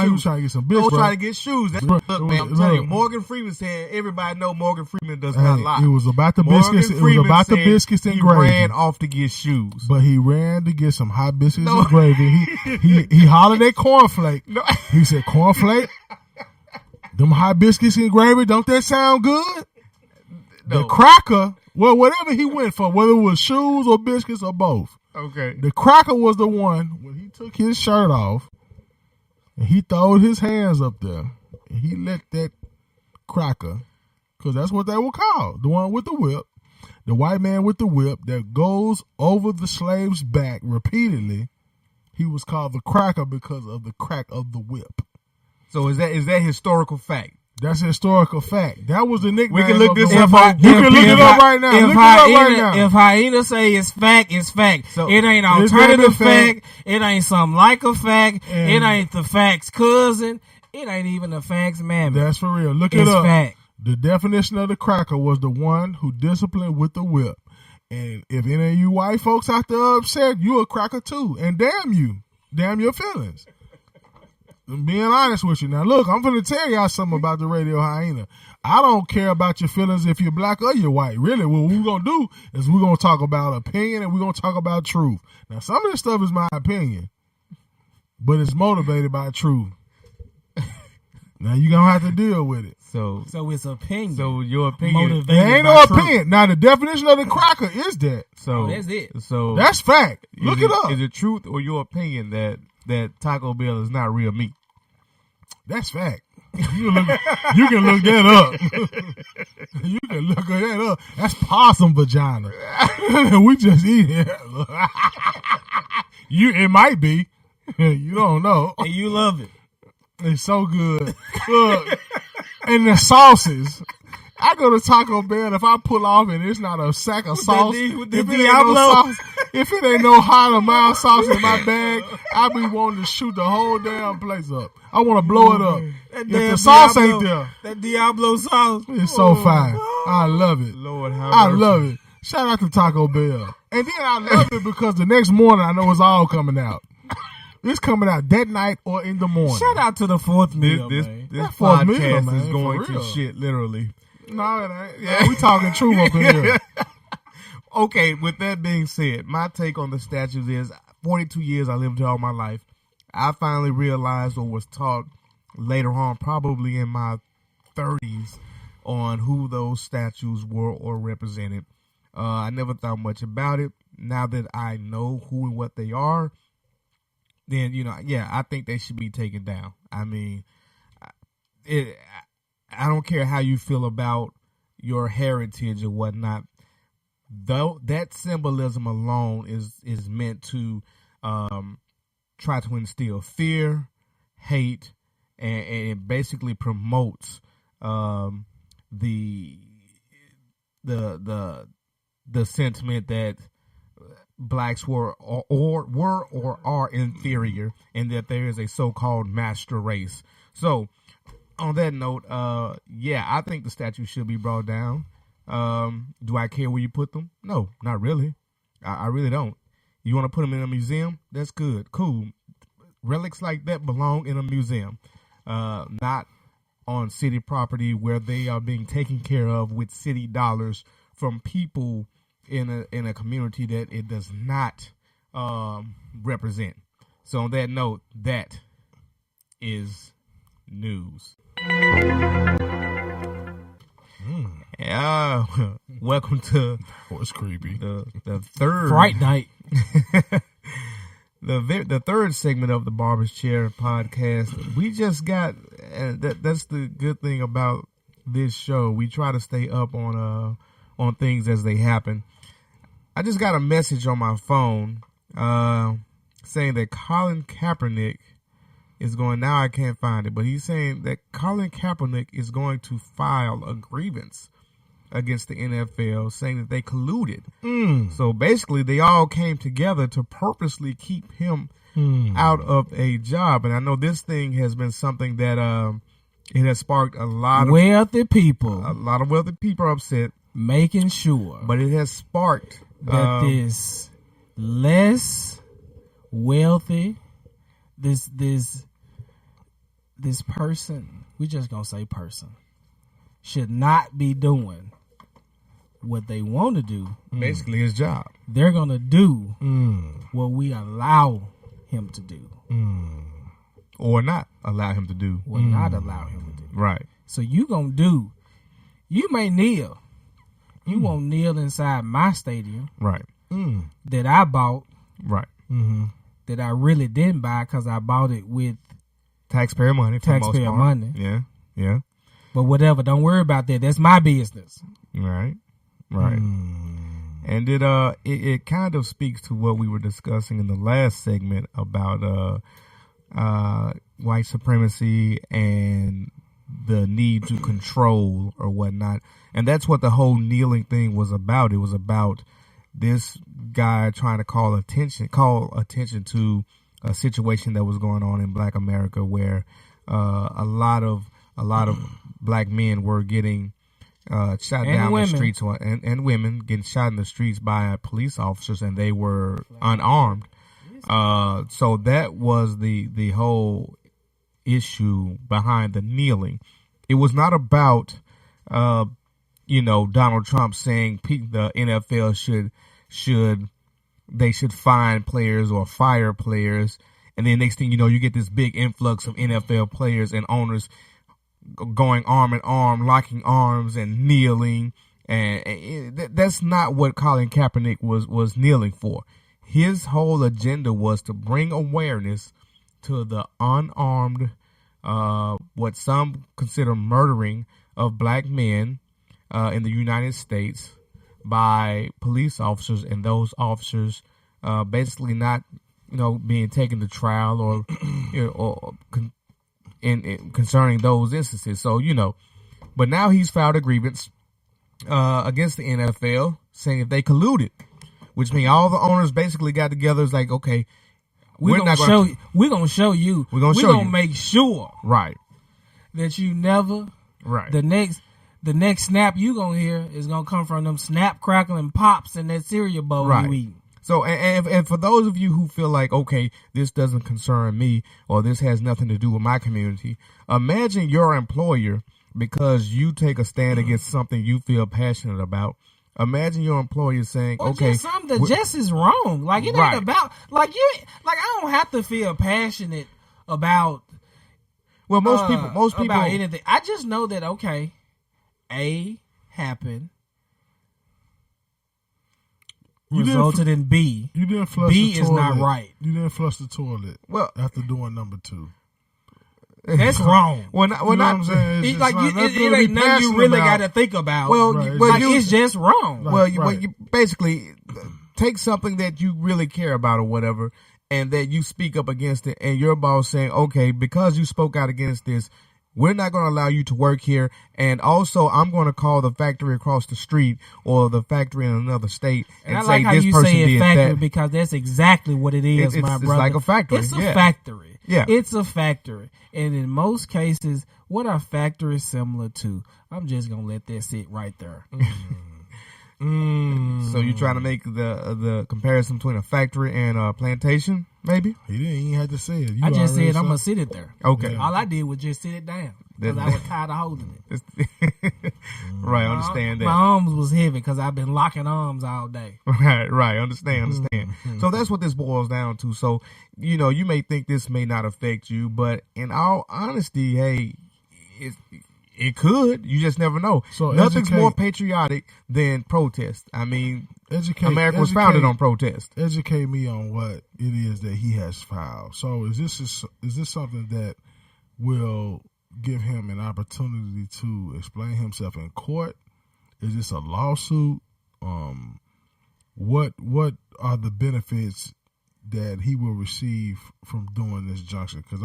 he was trying to get some bitch. Trying to get shoes. Look, man, I'm telling you, Morgan Freeman said everybody know Morgan Freeman does not lie. It was about the biscuits. It was about the biscuits and gravy. He ran off to get shoes, but he ran to get some hot biscuits and gravy. He hollered at cornflake. No. He said, "Cornflake, them hot biscuits and gravy, don't that sound good?" No. The cracker, well, whatever he went for, whether it was shoes or biscuits or both. Okay. The cracker was the one when he took his shirt off and he throwed his hands up there and he let that cracker, because that's what they were called, the one with the whip, the white man with the whip that goes over the slave's back repeatedly. He was called the cracker because of the crack of the whip. So is that historical fact? That's a historical fact. That was the nickname. We can look this up. You can look it up right now. If Hyena say it's fact, it's fact. So it ain't alternative fact. It ain't something like a fact. It ain't the fact's cousin. It ain't even the fact's mammy. That's for real. Look it up. Fact. The definition of the cracker was the one who disciplined with the whip. And if any of you white folks out there upset, you a cracker too. And damn you. Damn your feelings. I'm being honest with you. Now, look, I'm going to tell y'all something about the Radio Hyena. I don't care about your feelings if you're black or you're white. Really, what we're going to do is we're going to talk about opinion and we're going to talk about truth. Now, some of this stuff is my opinion, but it's motivated by truth. Now, you're going to have to deal with it. So it's opinion. So your opinion. There ain't no opinion. Now, the definition of the cracker is that. So that's it. So that's fact. Look it up. Is it truth or your opinion that Taco Bell is not real meat? That's fact. You can look that up. You can look that up. That's possum vagina. We just eat it. It might be. You don't know. And you love it. It's so good. Look, and the sauces. I go to Taco Bell, if I pull off and it's not a sack of sauce, if it ain't no hot or mild sauce in my bag, I be wanting to shoot the whole damn place up. I want to blow it up. If the sauce ain't there. That Diablo sauce. It's so fine. I love it. Lord, I love it. Shout out to Taco Bell. And then I love it because the next morning I know it's all coming out. It's coming out that night or in the morning. Shout out to the fourth meal, This fourth podcast meal, man, is going to shit, literally. No, it ain't. Yeah, we talking truth up in here. Okay, with that being said, my take on the statues is 42 years I lived here all my life. I finally realized or was taught later on, probably in my 30s, on who those statues were or represented. I never thought much about it. Now that I know who and what they are, then, I think they should be taken down. I mean, I don't care how you feel about your heritage or whatnot. Though that symbolism alone is meant to try to instill fear, hate, and it basically promotes the sentiment that blacks were or are inferior, and that there is a so-called master race. So, on that note, I think the statue should be brought down. Do I care where you put them? No, not really. I really don't. You want to put them in a museum? That's good. Cool. Relics like that belong in a museum, not on city property where they are being taken care of with city dollars from people in a community that it does not represent. So on that note, that is news. Welcome to what's creepy the third Fright Night. The third segment of the Barber's Chair podcast. We just got that's the good thing about this show. We try to stay up on things as they happen. I just got a message on my phone saying that Colin Kaepernick is going, now I can't find it, but he's saying that Colin Kaepernick is going to file a grievance against the NFL, saying that they colluded. So basically, they all came together to purposely keep him out of a job. And I know this thing has been something that it has sparked a lot of wealthy people. A lot of wealthy people are upset. Making sure. But it has sparked that this less wealthy, this this person, we just gonna say person, should not be doing what they want to do. Basically his job. They're gonna do what we allow him to do. Or not allow him to do. Or not allow him to do. Right. So you may kneel. You won't kneel inside my stadium. Right. That I bought. Right. That I really didn't buy because I bought it with taxpayer money. Taxpayer money. Yeah. Yeah. But whatever. Don't worry about that. That's my business. Right. Right. And it kind of speaks to what we were discussing in the last segment about white supremacy and the need to control or whatnot. And that's what the whole kneeling thing was about. It was about this guy trying to call attention to a situation that was going on in Black America, where a lot of black men were getting shot down in the streets, and women getting shot in the streets by police officers, and they were unarmed. So that was the whole issue behind the kneeling. It was not about Donald Trump saying the NFL should fine players or fire players, and then next thing you know, you get this big influx of NFL players and owners going arm in arm, locking arms and kneeling, and that's not what Colin Kaepernick was kneeling for. His whole agenda was to bring awareness to the unarmed, what some consider murdering of black men in the United States by police officers, and those officers basically not, being taken to trial or concerning those instances. So, but now he's filed a grievance against the NFL saying if they colluded, which means all the owners basically got together. It's like, okay, we're gonna show you. We're gonna make sure, right, that you never, right, the next snap you gonna hear is gonna come from them snap, crackle, and pops in that cereal bowl you eating. So, and for those of you who feel like, okay, this doesn't concern me or this has nothing to do with my community, imagine your employer, because you take a stand against something you feel passionate about. Imagine your employer saying, okay, just something that just is wrong. Like, it ain't about, I don't have to feel passionate about, most people about anything. I just know that, okay, A happened, resulted in B. You didn't flush B the toilet. is not right. You didn't flush the toilet. Well, after doing number 2, that's wrong. What I'm saying? It ain't nothing you really got to think about. It's just wrong. You basically take something that you really care about or whatever, and that you speak up against it, and your boss saying, okay, because you spoke out against this, we're not going to allow you to work here, and also I'm going to call the factory across the street or the factory in another state and I say like how this you person say it did factory that. because that's exactly what it is, my brother. It's like a factory. It's a factory. Yeah. It's a factory. And in most cases, what are factories similar to? I'm just going to let that sit right there. So you're trying to make the comparison between a factory and a plantation, maybe? He didn't even have to say it. I just said I'm going to sit it there. Okay. Yeah. All I did was just sit it down because I was tired of holding it. Right, understand that. My arms was heavy because I've been locking arms all day. Right, understand. So that's what this boils down to. So, you may think this may not affect you, but in all honesty, hey, it could. You just never know. So nothing's more patriotic than protest. I mean, America was founded on protest. Educate me on what it is that he has filed. So is this something that will give him an opportunity to explain himself in court? Is this a lawsuit? What are the benefits that he will receive from doing this junction? Because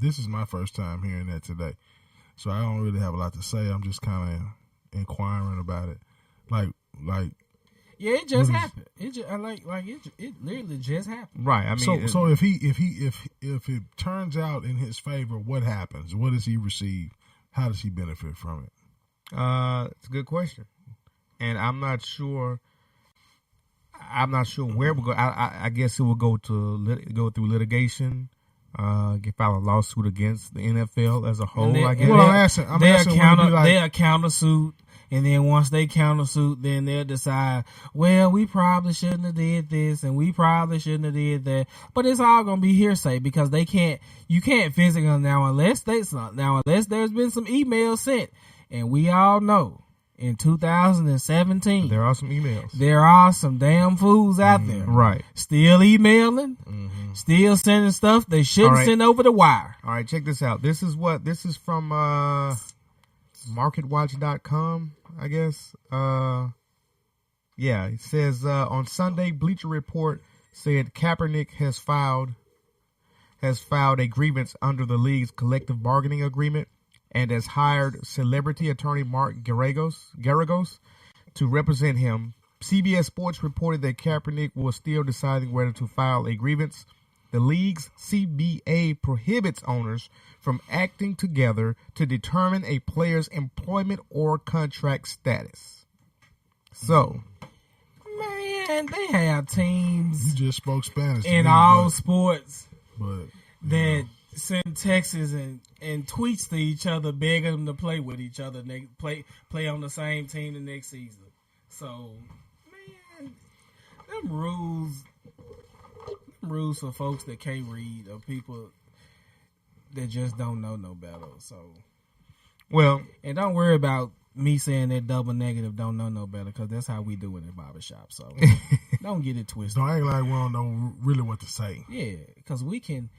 this is my first time hearing that today. So I don't really have a lot to say. I'm just kind of inquiring about it. Yeah, it just happened. It literally just happened. Right. I mean, so if it turns out in his favor, what happens? What does he receive? How does he benefit from it? It's a good question, and I'm not sure where we'll go. I guess it will go through litigation. file a lawsuit against the NFL as a whole. I guess. Well, I'm asking they'll countersuit, and then once they countersuit, then they'll decide, well, we probably shouldn't have did this, and we probably shouldn't have did that. But it's all gonna be hearsay because you can't physically unless there's been some emails sent, and we all know. In 2017, there are some emails. There are some damn fools out there, right? Still emailing, still sending stuff they shouldn't send over the wire. All right, check this out. This is from MarketWatch.com, I guess. Yeah, it says on Sunday, Bleacher Report said Kaepernick has filed a grievance under the league's collective bargaining agreement, and has hired celebrity attorney Mark Garagos to represent him. CBS Sports reported that Kaepernick was still deciding whether to file a grievance. The league's CBA prohibits owners from acting together to determine a player's employment or contract status. So, man, they have teams. You just spoke Spanish in all sports, but that send texts and tweets to each other, begging them to play with each other, and they play on the same team the next season. So, man, them rules for folks that can't read or people that just don't know no better. So, well, and don't worry about me saying that double negative don't know no better, because that's how we do it in barbershop. So, don't get it twisted. Don't act like we don't know really what to say. Yeah, because we can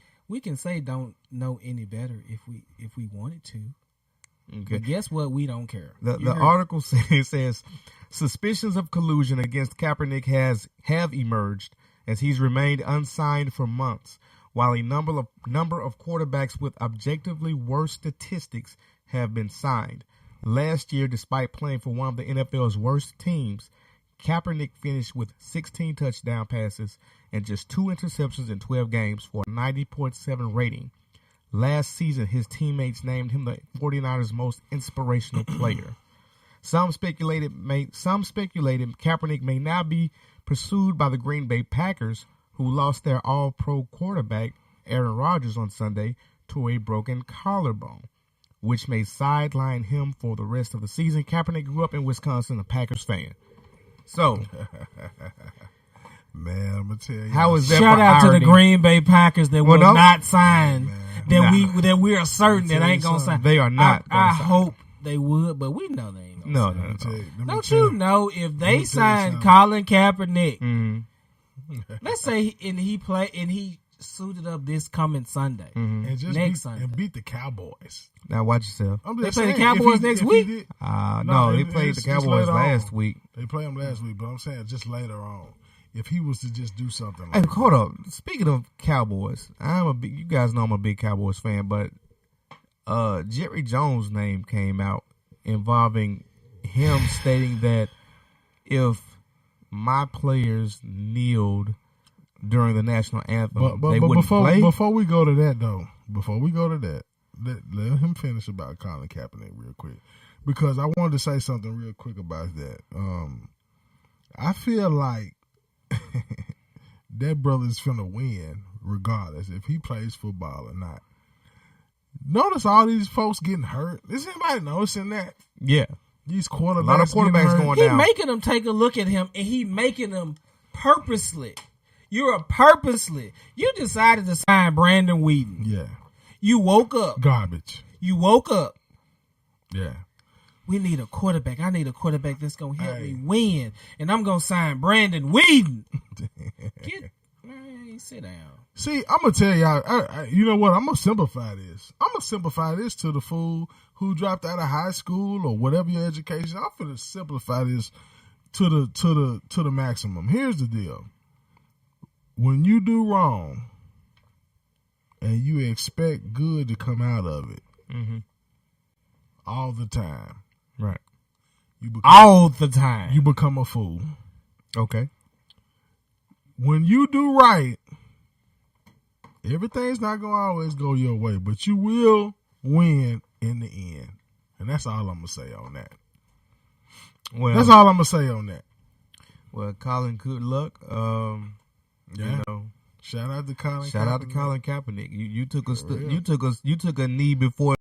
say don't know any better if we wanted to. Okay. But guess what? We don't care. The article says suspicions of collusion against Kaepernick have emerged as he's remained unsigned for months, while a number of quarterbacks with objectively worse statistics have been signed. Last year, despite playing for one of the NFL's worst teams, Kaepernick finished with 16 touchdown passes and just 2 interceptions in 12 games for a 90.7 rating. Last season, his teammates named him the 49ers' most inspirational player. Some speculated Kaepernick may now be pursued by the Green Bay Packers, who lost their all-pro quarterback, Aaron Rodgers, on Sunday to a broken collarbone, which may sideline him for the rest of the season. Kaepernick grew up in Wisconsin, a Packers fan. So, man, I'm gonna tell you. How is that? Shout out to the Green Bay Packers that will not sign. Man, that we are certain that ain't gonna sign. They are not. I hope they would, but we know they ain't gonna sign. Don't you know if they sign Colin Kaepernick? Let's say he suited up this coming Sunday, and just next Sunday, and beat the Cowboys. Now watch yourself. They play the Cowboys next week. No, they played the Cowboys last week. They played them last week, but I'm saying just later on, if he was to just do something like that. Hold up. Speaking of Cowboys, you guys know I'm a big Cowboys fan, but Jerry Jones' name came out involving him stating that if my players kneeled during the national anthem, they wouldn't play. Before we go to that, let him finish about Colin Kaepernick real quick, because I wanted to say something real quick about that. I feel like that brother's finna win regardless if he plays football or not. Notice all these folks getting hurt. Is anybody noticing that? Yeah. These quarterbacks, a lot of quarterbacks going down. He making them take a look at him, and he making them purposely. You decided to sign Brandon Whedon. Yeah. You woke up. Garbage. You woke up. Yeah. We need a quarterback. I need a quarterback that's going to help me win. And I'm going to sign Brandon Whedon. Sit down. See, I'm going to tell y'all, you know what? I'm going to simplify this. I'm going to simplify this to the fool who dropped out of high school or whatever your education. I'm going to simplify this to the maximum. Here's the deal. When you do wrong and you expect good to come out of it all the time. Right. All the time. You become a fool. Okay. When you do right, everything's not going to always go your way, but you will win in the end. And that's all I'm going to say on that. Well, that's all I'm going to say on that. Well, Colin, good luck. You know, Shout out to Colin. Shout out to Colin Kaepernick. You took a knee before